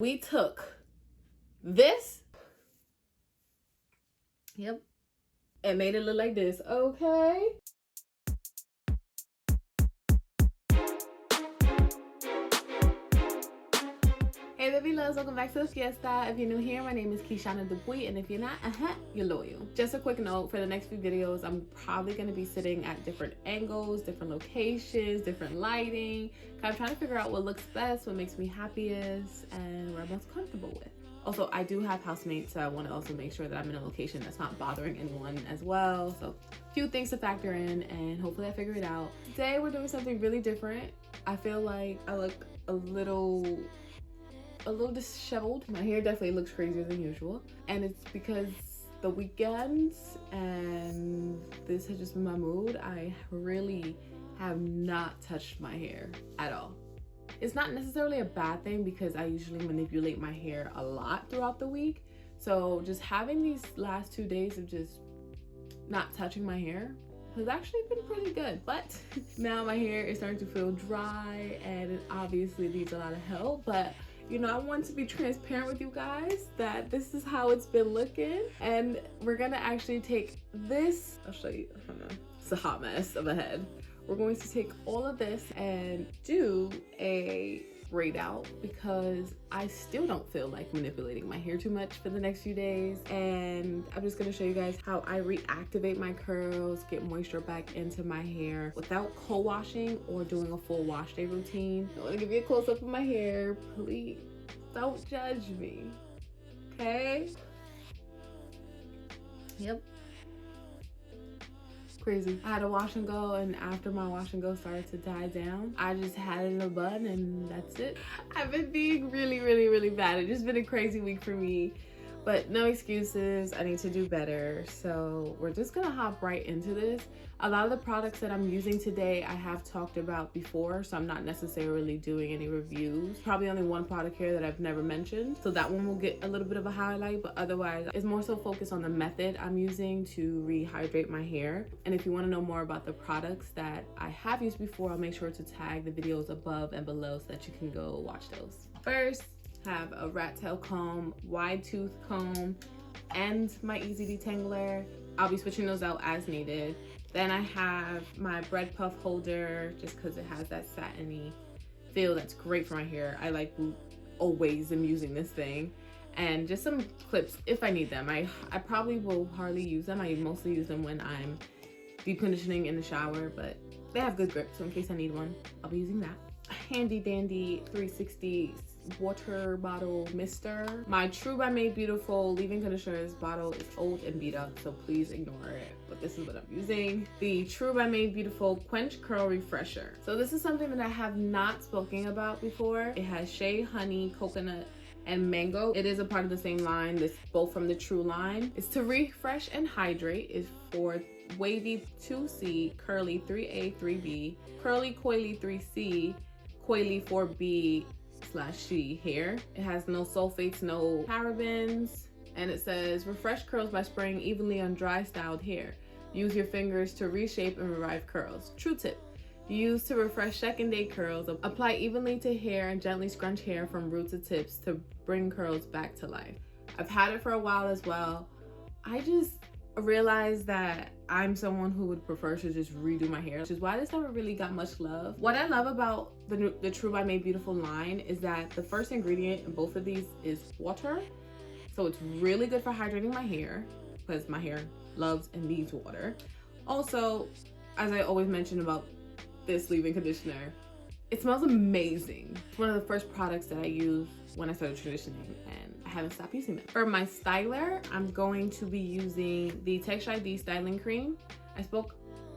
We took this, yep, and made it look like this, okay? Hey baby loves, welcome back to the Fiesta. If you're new here, my name is Kishana Dupuy, and if you're not, you're loyal. Just a quick note, for the next few videos, I'm probably gonna be sitting at different angles, different locations, different lighting. I'm trying to figure out what looks best, what makes me happiest, and what I'm most comfortable with. Also, I do have housemates, so I want to also make sure that I'm in a location that's not bothering anyone as well. So a few things to factor in, and hopefully I figure it out. Today we're doing something really different. I feel like I look a little disheveled. My hair definitely looks crazier than usual, and it's because the weekends and this has just been my mood. I really have not touched my hair at all. It's not necessarily a bad thing because I usually manipulate my hair a lot throughout the week, so just having these last 2 days of just not touching my hair has actually been pretty good. But now my hair is starting to feel dry and it obviously needs a lot of help. But you know, I want to be transparent with you guys that this is how it's been looking, and we're gonna actually take this, I'll show you, it's a hot mess of a head. We're going to take all of this and do a braid out because I still don't feel like manipulating my hair too much for the next few days. And I'm just gonna show you guys how I reactivate my curls, get moisture back into my hair without co-washing or doing a full wash day routine. I wanna give you a close up of my hair. Please don't judge me, okay? Yep. Crazy. I had a wash and go, and after my wash and go started to die down, I just had it in a bun and that's it. I've been being really bad. It's just been a crazy week for me, but no excuses. I need to do better. So we're just gonna hop right into this. A lot of the products that I'm using today I have talked about before, so I'm not necessarily doing any reviews. Probably only one product here that I've never mentioned, so that one will get a little bit of a highlight, but otherwise it's more so focused on the method I'm using to rehydrate my hair. And if you want to know more about the products that I have used before, I'll make sure to tag the videos above and below so that you can go watch those. First, have a rat tail comb, wide tooth comb, and my easy detangler. I'll be switching those out as needed. Then I have my bread puff holder, just because it has that satiny feel that's great for my hair. I always am using this thing. And just some clips if I need them. I probably will hardly use them. I mostly use them when I'm deep conditioning in the shower, but they have good grip, so in case I need one, I'll be using that. Handy dandy 360 water bottle mister. My True by Made Beautiful leave-in conditioner's bottle is old and beat up, so please ignore it, but this is what I'm using. The True by Made Beautiful Quench Curl Refresher. So this is something that I have not spoken about before. It has shea, honey, coconut, and mango. It is a part of the same line. This both from the True line. It's to refresh and hydrate. It's for wavy 2C, curly 3A, 3B, curly coily 3C, coily 4B/C hair. It has no sulfates, no parabens, and it says refresh curls by spraying evenly on dry styled hair. Use your fingers to reshape and revive curls. True tip. Use to refresh second day curls. Apply evenly to hair and gently scrunch hair from roots to tips to bring curls back to life. I've had it for a while as well. I just realized that I'm someone who would prefer to just redo my hair, which is why this never really got much love. What I love about the True by Made Beautiful line is that the first ingredient in both of these is water. So it's really good for hydrating my hair because my hair loves and needs water. Also, as I always mention about this leave-in conditioner, it smells amazing. It's one of the first products that I used when I started transitioning, and I haven't stopped using them. For my styler, I'm going to be using the Texture ID styling cream. I spoke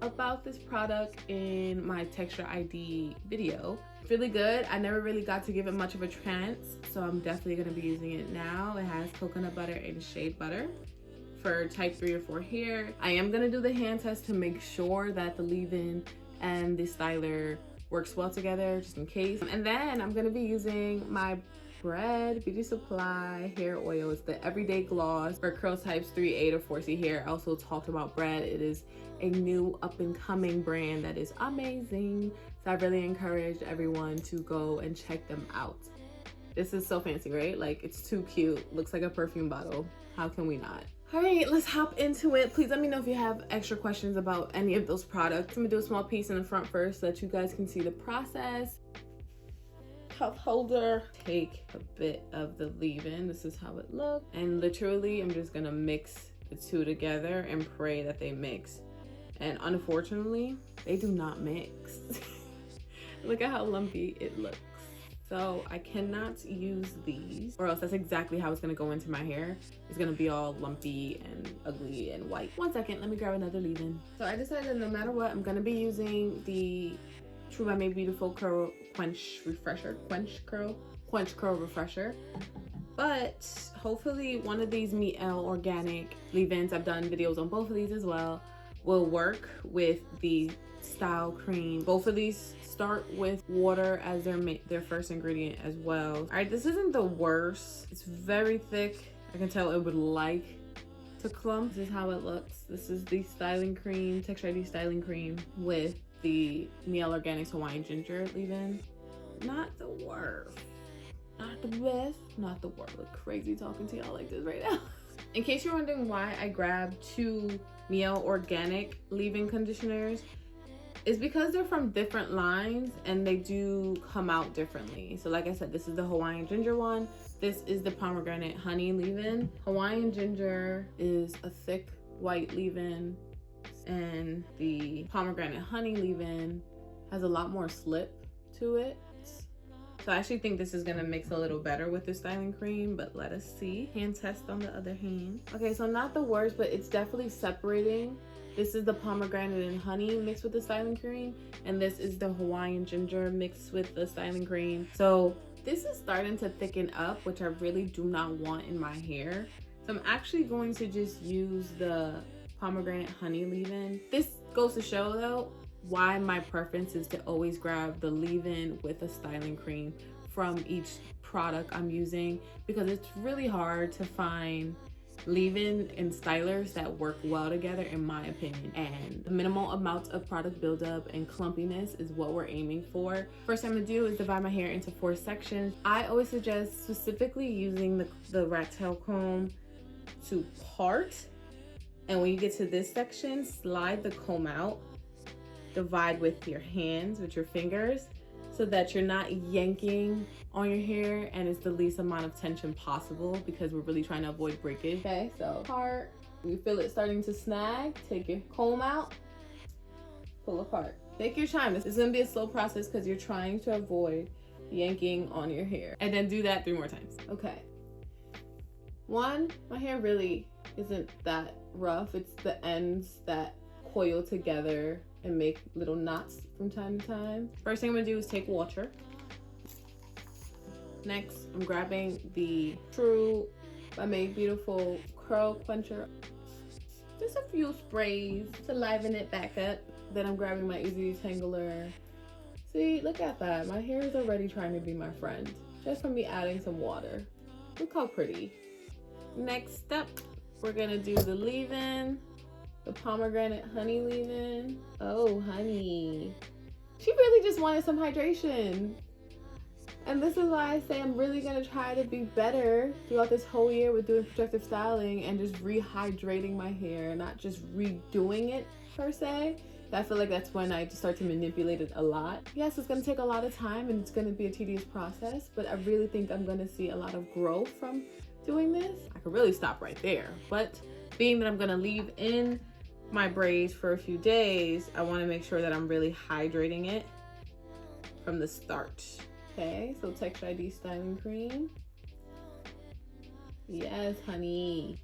about this product in my Texture ID video. It's really good. I never really got to give it much of a chance, so I'm definitely gonna be using it now. It has coconut butter and shea butter for type 3 or 4 hair. I am gonna do the hand test to make sure that the leave-in and the styler works well together, just in case. And then I'm gonna be using my Bread Beauty Supply hair oil. It's the everyday gloss for curl types 3A to 4C hair. I also talked about Bread. It is a new up and coming brand that is amazing, so I really encourage everyone to go and check them out. This is so fancy, right? Like, it's too cute. Looks like a perfume bottle. How can we not? All right, let's hop into it. Please let me know if you have extra questions about any of those products. I'm gonna do a small piece in the front first so that you guys can see the process. Cup holder. Take a bit of the leave-in. This is how it looks. And literally, I'm just gonna mix the two together and pray that they mix. And unfortunately, they do not mix. Look at how lumpy it looks. So I cannot use these, or else that's exactly how it's gonna go into my hair. It's gonna be all lumpy and ugly and white. 1 second, let me grab another leave-in. So I decided no matter what, I'm gonna be using the True by Made Beautiful Curl Quench Refresher. Quench Curl Refresher. But hopefully one of these Mielle organic leave-ins, I've done videos on both of these as well, will work with the style cream. Both of these start with water as their first ingredient as well. All right, this isn't the worst. It's very thick. I can tell it would like to clump. This is how it looks. This is the styling cream, Texture ID styling cream with the Mielle Organics Hawaiian Ginger leave-in. Not the worst. Not the best, not the worst. I look crazy talking to y'all like this right now. In case you're wondering why I grabbed 2 Mielle Organic leave-in conditioners, it's because they're from different lines and they do come out differently. So like I said, this is the Hawaiian Ginger one. This is the Pomegranate Honey leave-in. Hawaiian Ginger is a thick white leave-in, and the Pomegranate Honey leave-in has a lot more slip to it. So I actually think this is gonna mix a little better with the styling cream, but let us see. Hand test on the other hand. Okay, so not the worst, but it's definitely separating. This is the pomegranate and honey mixed with the styling cream, and this is the Hawaiian ginger mixed with the styling cream. So this is starting to thicken up, which I really do not want in my hair. So I'm actually going to just use the pomegranate honey leave-in. This goes to show though, why my preference is to always grab the leave-in with a styling cream from each product I'm using, because it's really hard to find leave-in and stylers that work well together in my opinion, and the minimal amount of product buildup and clumpiness is what we're aiming for. First thing I'm gonna do is divide my hair into 4 sections. I always suggest specifically using the rat tail comb to part, and when you get to this section, slide the comb out. Divide with your hands, with your fingers, so that you're not yanking on your hair and it's the least amount of tension possible, because we're really trying to avoid breakage. Okay, so part, you feel it starting to snag, take your comb out, pull apart. Take your time. This is gonna be a slow process because you're trying to avoid yanking on your hair. And then do that 3 more times. Okay. 1, my hair really isn't that rough. It's the ends that coil together and make little knots from time to time. First thing I'm gonna do is take water. Next, I'm grabbing the True by Made Beautiful Curl Quencher. Just a few sprays to liven it back up. Then I'm grabbing my Easy Detangler. See, look at that. My hair is already trying to be my friend, just from me adding some water. Look how pretty. Next step, we're gonna do the leave-in. The pomegranate honey leave-in. Oh, honey. She really just wanted some hydration. And this is why I say I'm really gonna try to be better throughout this whole year with doing protective styling and just rehydrating my hair, not just redoing it per se. I feel like that's when I just start to manipulate it a lot. Yes, it's gonna take a lot of time and it's gonna be a tedious process, but I really think I'm gonna see a lot of growth from doing this. I could really stop right there, but being that I'm gonna leave in my braids for a few days, I want to make sure that I'm really hydrating it from the start. Okay, so Texture ID styling cream. Yes, honey.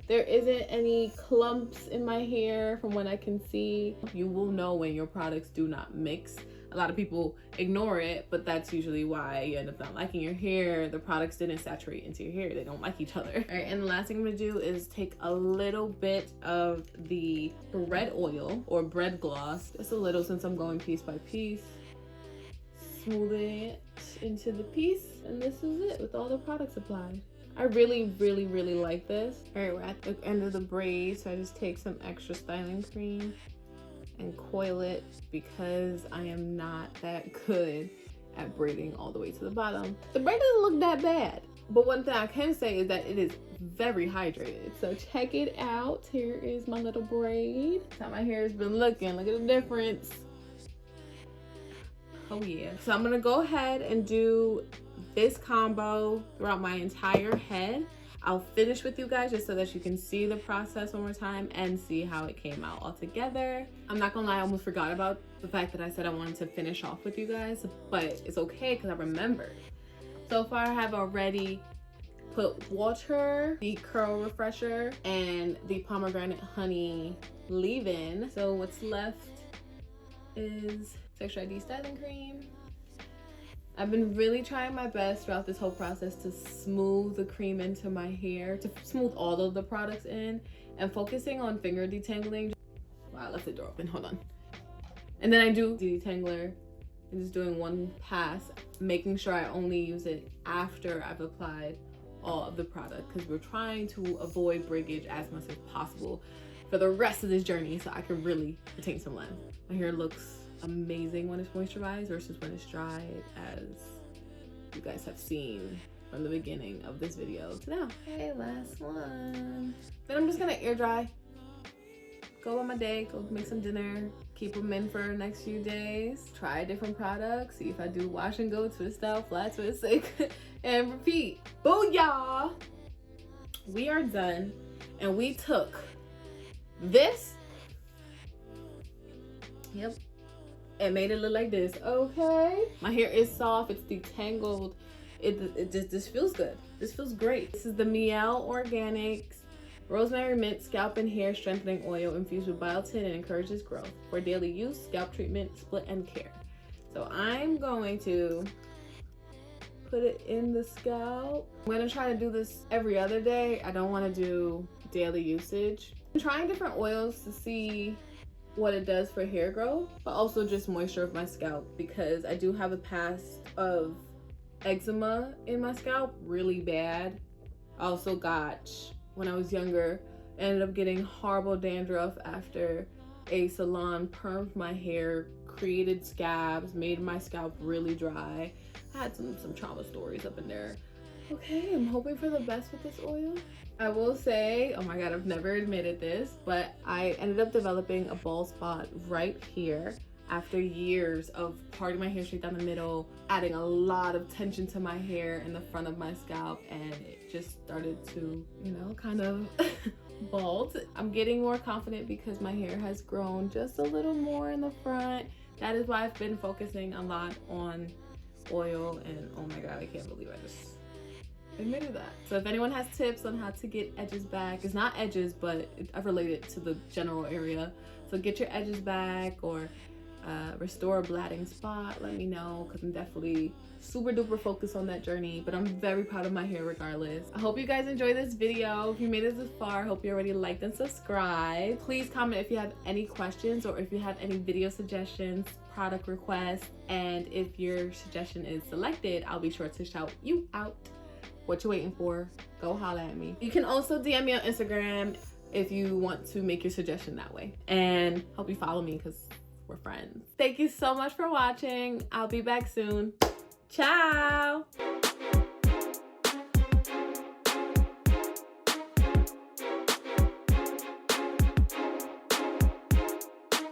There isn't any clumps in my hair from what I can see. You will know when your products do not mix. A lot of people ignore it, but that's usually why you end up not liking your hair. The products didn't saturate into your hair. They don't like each other. All right, and the last thing I'm gonna do is take a little bit of the bread oil or bread gloss, just a little since I'm going piece by piece. Smoothing it into the piece, and this is it with all the products applied. I really like this. All right, we're at the end of the braid, so I just take some extra styling cream and coil it because I am not that good at braiding all the way to the bottom. The braid doesn't look that bad, but one thing I can say is that it is very hydrated. So check it out. Here is my little braid. That's how my hair has been looking. Look at the difference. Oh yeah. So I'm gonna go ahead and do this combo throughout my entire head. I'll finish with you guys just so that you can see the process one more time and see how it came out all together. I'm not gonna lie, I almost forgot about the fact that I said I wanted to finish off with you guys, but it's okay because I remembered. So far I have already put water, the curl refresher, and the pomegranate honey leave-in. So what's left is Texture ID styling cream. I've been really trying my best throughout this whole process to smooth the cream into my hair, to smooth all of the products in, and focusing on finger detangling. Wow, I left the door open, hold on. And then I do the detangler and just doing one pass, making sure I only use it after I've applied all of the product, because we're trying to avoid breakage as much as possible for the rest of this journey so I can really retain some length. My hair looks amazing when it's moisturized versus when it's dried, as you guys have seen from the beginning of this video to now. Okay, last one. Then I'm just gonna air dry, go on my day, go make some dinner, keep them in for the next few days, try different products, see if I do wash and go, twist out, flat twist, and repeat. Booyah! We are done, and we took this, yep, and made it look like this. Okay, my hair is soft, it's detangled, it just, this feels good, this feels great. This is the Mielle Organics Rosemary Mint Scalp and Hair Strengthening Oil infused with biotin and encourages growth for daily use, scalp treatment, split and care. So I'm going to put it in the scalp. I'm gonna try to do this every other day. I don't want to do daily usage. I'm trying different oils to see what it does for hair growth, but also just moisture of my scalp, because I do have a past of eczema in my scalp, really bad. I also got, when I was younger, ended up getting horrible dandruff after a salon permed my hair, created scabs, made my scalp really dry. I had some trauma stories up in there. Okay, I'm hoping for the best with this oil. I will say, oh my god, I've never admitted this, but I ended up developing a bald spot right here after years of parting my hair straight down the middle, adding a lot of tension to my hair in the front of my scalp, and it just started to, you know, kind of bald. I'm getting more confident because my hair has grown just a little more in the front. That is why I've been focusing a lot on oil, and oh my god, I can't believe I just admitted that. So if anyone has tips on how to get edges back, it's not edges, but I've related to the general area. So get your edges back, or restore a blatting spot, let me know, because I'm definitely super duper focused on that journey. But I'm very proud of my hair regardless. I hope you guys enjoyed this video. If you made it this far, I hope you already liked and subscribed. Please comment if you have any questions, or if you have any video suggestions, product requests, and if your suggestion is selected, I'll be sure to shout you out. What you waiting for? Go holla at me. You can also DM me on Instagram if you want to make your suggestion that way, and hope you follow me because we're friends. Thank you so much for watching. I'll be back soon. Ciao.